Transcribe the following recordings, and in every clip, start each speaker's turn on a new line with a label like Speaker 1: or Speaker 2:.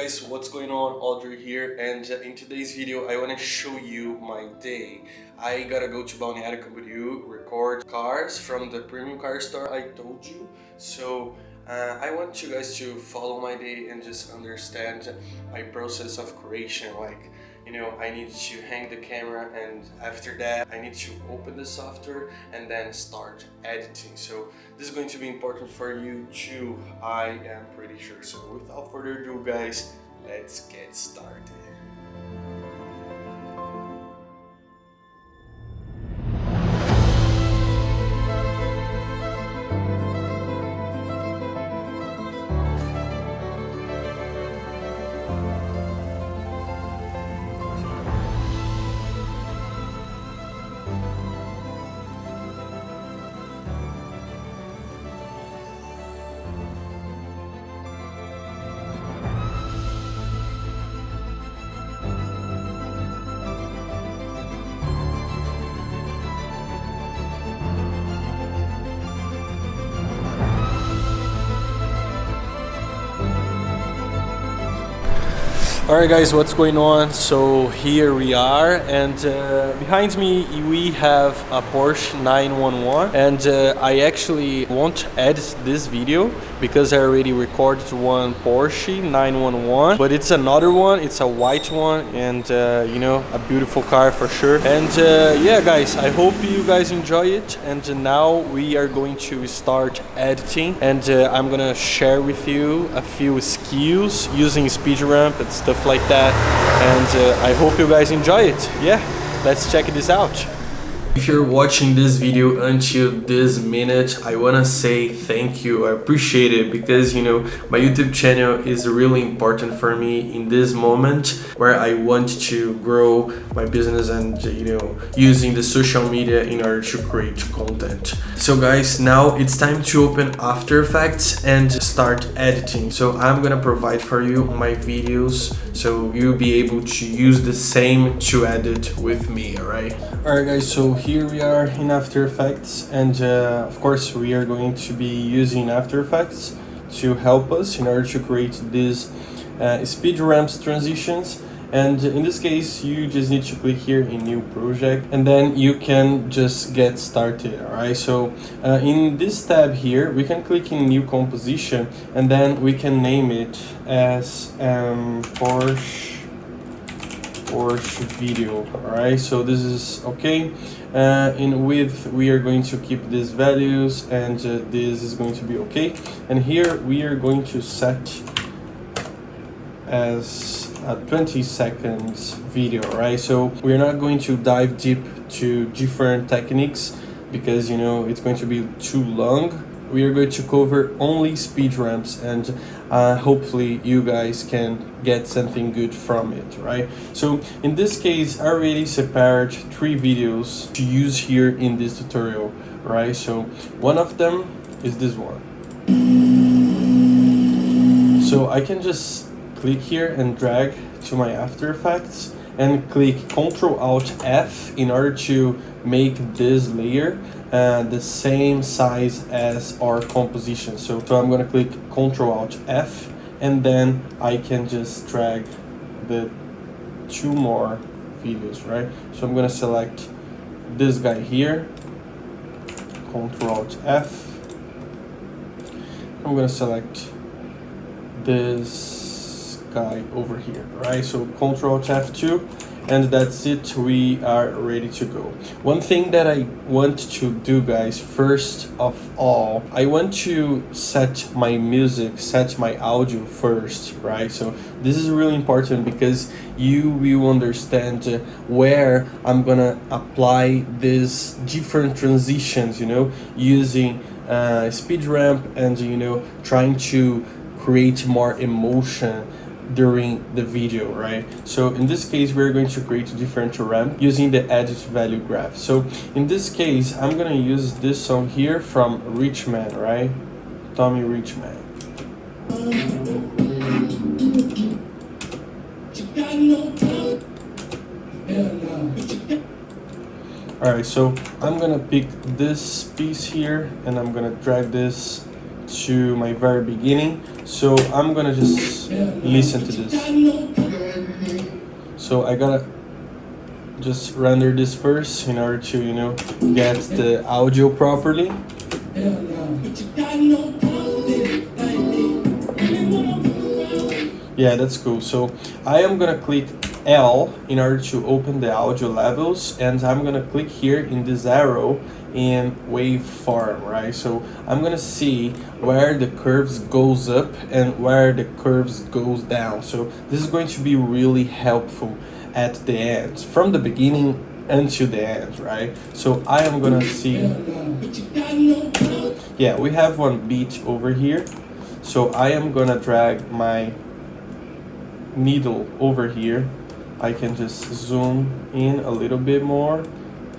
Speaker 1: guys, what's going on? Audrey here, and in today's video I want to show you my day. I gotta go to Balneário Camboriú, record cars from the premium car store I told you. So I want you guys to follow my day and just understand my process of creation. Like, you know, I need to hang the camera, and after that I need to open the software and then start editing. So this is going to be important for you too, I am pretty sure. So without further ado guys, let's get started. Alright guys, what's going on? So here we are, and behind me we have a Porsche 911, and I actually won't edit this video because I already recorded one Porsche 911, but it's another one, it's a white one, and you know, a beautiful car for sure. And yeah guys, I hope you guys enjoy it, and now we are going to start editing, and I'm gonna share with you a few skills using speed ramp and stuff like that, and I hope you guys enjoy it. Yeah, let's check this out. If you're watching this video until this minute, I wanna say thank you. I appreciate it because, you know, my YouTube channel is really important for me in this moment where I want to grow my business and, you know, using the social media in order to create content. So guys, now it's time to open After Effects and start editing. So I'm gonna provide for you my videos so you'll be able to use the same to edit with me, alright? Alright guys, so here we are in After Effects, and of course we are going to be using After Effects to help us in order to create these speed ramps transitions. And in this case you just need to click here in new project, and then you can just get started. Alright, so in this tab here we can click in new composition, and then we can name it as Porsche video. Alright, so this is okay. In width we are going to keep these values, and this is going to be okay. And here we are going to set as a 20 seconds video, right? So we're not going to dive deep to different techniques because, you know, it's going to be too long. We are going to cover only speed ramps, and hopefully you guys can get something good from it, right? So in this case I already separate 3 videos to use here in this tutorial, right? So one of them is this one. So I can just click here and drag to my After Effects and click Ctrl-Alt-F in order to make this layer the same size as our composition. So I'm gonna click Ctrl-Alt-F, and then I can just drag the 2 more videos, right? So I'm gonna select this guy here, Ctrl-Alt-F. I'm gonna select this guy over here, right? So Ctrl-F2, and that's it. We are ready to go. One thing that I want to do, guys, first of all, I want to set my music, set my audio first, right? So this is really important because you will understand where I'm gonna apply these different transitions, you know, using speed ramp, and, you know, trying to create more emotion during the video, right? So in this case we're going to create a different ramp using the edit value graph. So in this case I'm gonna use this song here from Richman, right? Tommy Richman. Alright, so I'm gonna pick this piece here and I'm gonna drag this to my very beginning. So I'm gonna just listen to this. So I gotta just render this first in order to, you know, get the audio properly. Yeah, that's cool. So I am gonna click L in order to open the audio levels, and I'm gonna click here in this arrow in waveform, right? So I'm gonna see where the curves goes up and where the curves goes down. So this is going to be really helpful at the end, from the beginning until the end, right? So I am gonna see, yeah, we have one beat over here. So I am gonna drag my needle over here. I can just zoom in a little bit more,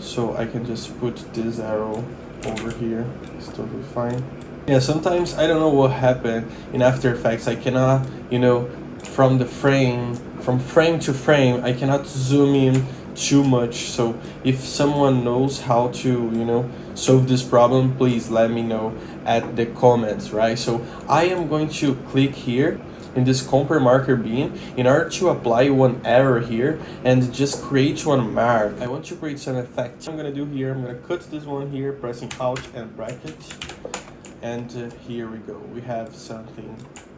Speaker 1: so I can just put this arrow over here. It's totally fine. Yeah, sometimes I don't know what happened in After Effects. I cannot, you know, from frame to frame, I cannot zoom in too much. So if someone knows how to, you know, solve this problem, please let me know at the comments, right? So I am going to click here in this compare marker beam in order to apply one error here and just create one mark. I want to create some effect. I'm gonna do here, I'm gonna cut this one here, pressing Alt and bracket, and here we go. We have something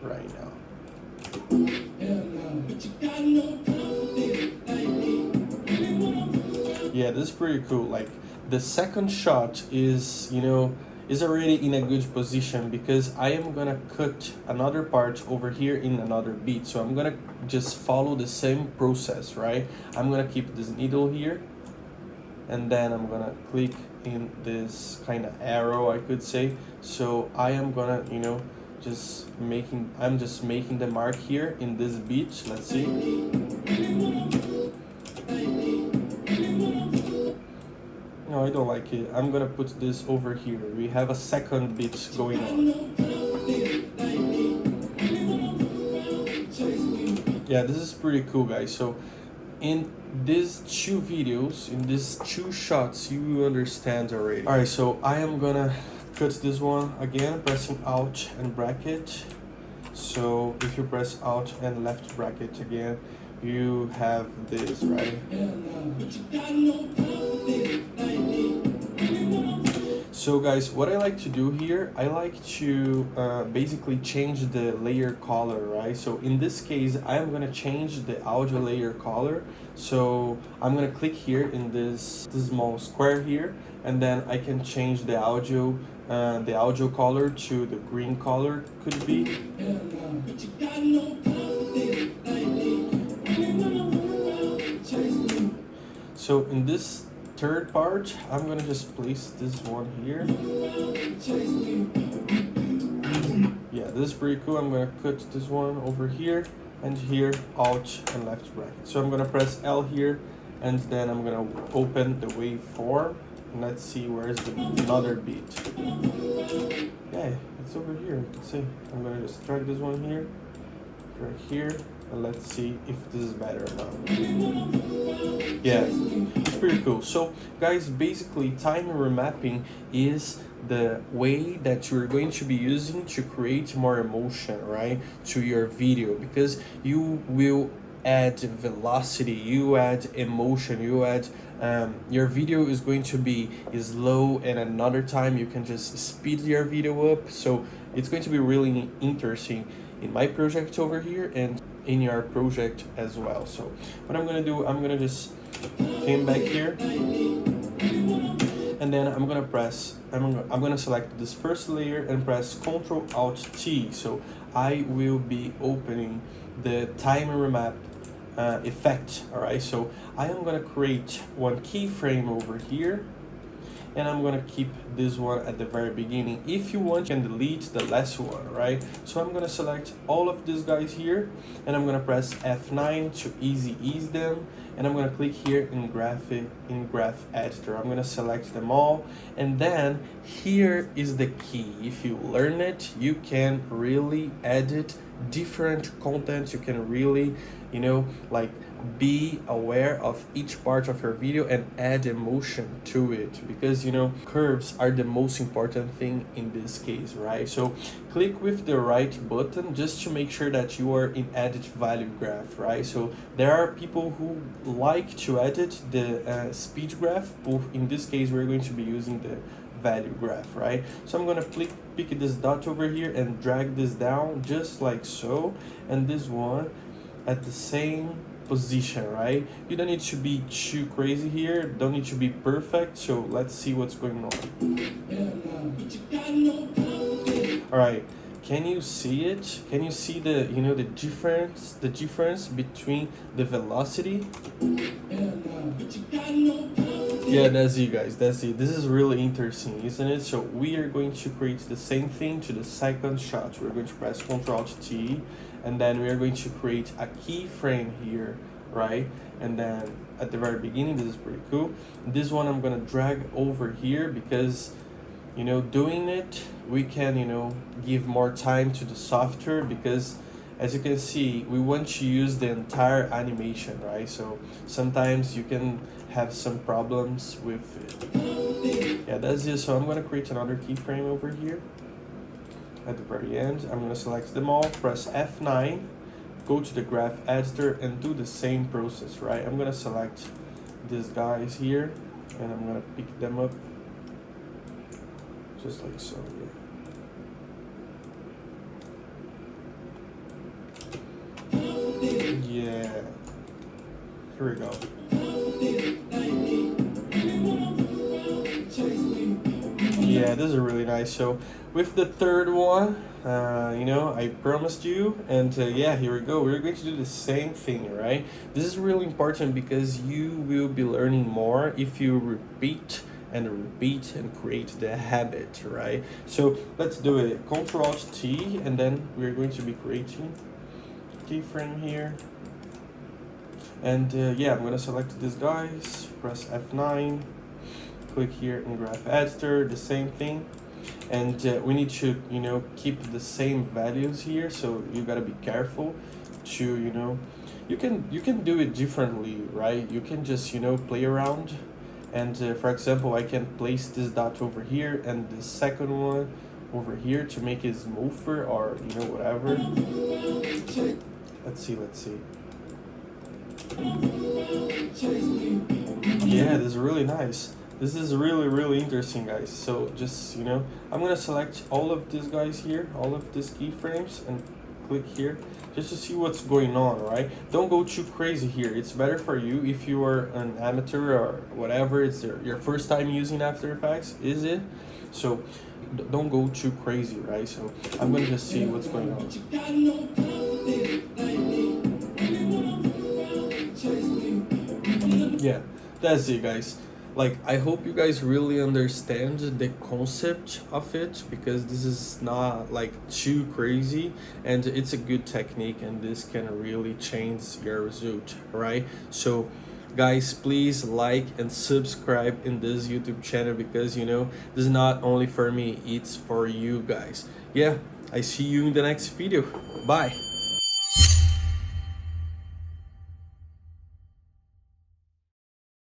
Speaker 1: right now. Yeah, this is pretty cool. Like the second shot is, you know, is already in a good position because I am gonna cut another part over here in another beat. So I'm gonna just follow the same process, right? I'm gonna keep this needle here, and then I'm gonna click in this kind of arrow, I could say. So I am gonna, you know, I'm just making the mark here in this beat. Let's see. No, I don't like it. I'm gonna put this over here. We have a second beat going on. Yeah, this is pretty cool, guys. So in these two videos, in these two shots, you will understand already. Alright, so I am gonna cut this one again, pressing Alt and bracket. So if you press Alt and left bracket again, you have this, right? So guys, what I like to do here, I like to basically change the layer color, right? So in this case, I am gonna change the audio layer color. So I'm gonna click here in this small square here, and then I can change the audio color to the green color, could be. So in this third part, I'm gonna just place this one here. Yeah, this is pretty cool. I'm gonna cut this one over here and here, Alt and left bracket. So I'm gonna press L here, and then I'm gonna open the waveform. And let's see where's another beat. Yeah, it's over here. You can see. I'm gonna just drag this one here, drag here, and let's see if this is better or not. Yeah, it's pretty cool. So guys, basically time remapping is the way that you're going to be using to create more emotion, right, to your video, because you will add velocity, you add emotion, you add your video is going to be slow, and another time you can just speed your video up. So it's going to be really interesting in my project over here and in your project as well. So what I'm gonna do, I'm gonna just came back here, and then I'm gonna select this first layer and press Ctrl Alt T. So I will be opening the time remap effect. All right, so I am gonna create one keyframe over here, and I'm gonna keep this one at the very beginning. If you want, you can delete the last one, right? So I'm gonna select all of these guys here, and I'm gonna press F9 to ease them, and I'm gonna click here in graph editor. I'm gonna select them all, and then here is the key. If you learn it, you can really edit different content. You can really, you know, like be aware of each part of your video and add emotion to it, because you know curves are the most important thing in this case, right? So click with the right button just to make sure that you are in edit value graph, right? So there are people who like to edit the speed graph, but in this case we're going to be using the value graph, right? So I'm gonna pick this dot over here and drag this down just like so, and this one at the same position, right? You don't need to be too crazy here, don't need to be perfect. So let's see what's going on. All right, can you see it? Can you see the, you know, the difference between the velocity? Yeah, that's it, guys, that's it. This is really interesting, isn't it? So we are going to create the same thing to the second shot. We're going to press Ctrl+T, and then we are going to create a keyframe here, right? And then at the very beginning, this is pretty cool. This one I'm gonna drag over here because, you know, doing it, we can, you know, give more time to the software, because as you can see, we want to use the entire animation, right? So sometimes you can have some problems with it. Yeah, that's it. So I'm gonna create another keyframe over here. At the very end, I'm gonna select them all, press F9, go to the graph editor and do the same process, right? I'm gonna select these guys here and I'm gonna pick them up just like so. Yeah, here we go. Yeah, this is really nice. So with the third one, you know, I promised you, and yeah, here we go. We're going to do the same thing, right? This is really important because you will be learning more if you repeat and create the habit, right? So let's do it. Ctrl+T, and then we're going to be creating keyframe here. And yeah, I'm gonna select these guys, press F9, click here in graph editor, the same thing. And we need to, you know, keep the same values here, so you gotta be careful to, you know, you can do it differently, right? You can just, you know, play around. And for example, I can place this dot over here and the second one over here to make it smoother, or you know, whatever. Let's see. Yeah, this is really nice. This is really interesting, guys. So just, you know, I'm gonna select all of these guys here, all of these keyframes, and click here just to see what's going on, right? Don't go too crazy here. It's better for you if you are an amateur or whatever, it's your first time using After Effects, is it? So don't go too crazy, right? So I'm gonna just see what's going on. Yeah, that's it, guys. Like, I hope you guys really understand the concept of it, because this is not like too crazy, and it's a good technique, and this can really change your result, right? So guys, please like and subscribe in this YouTube channel, because you know, this is not only for me, it's for you guys. Yeah, I see you in the next video. Bye.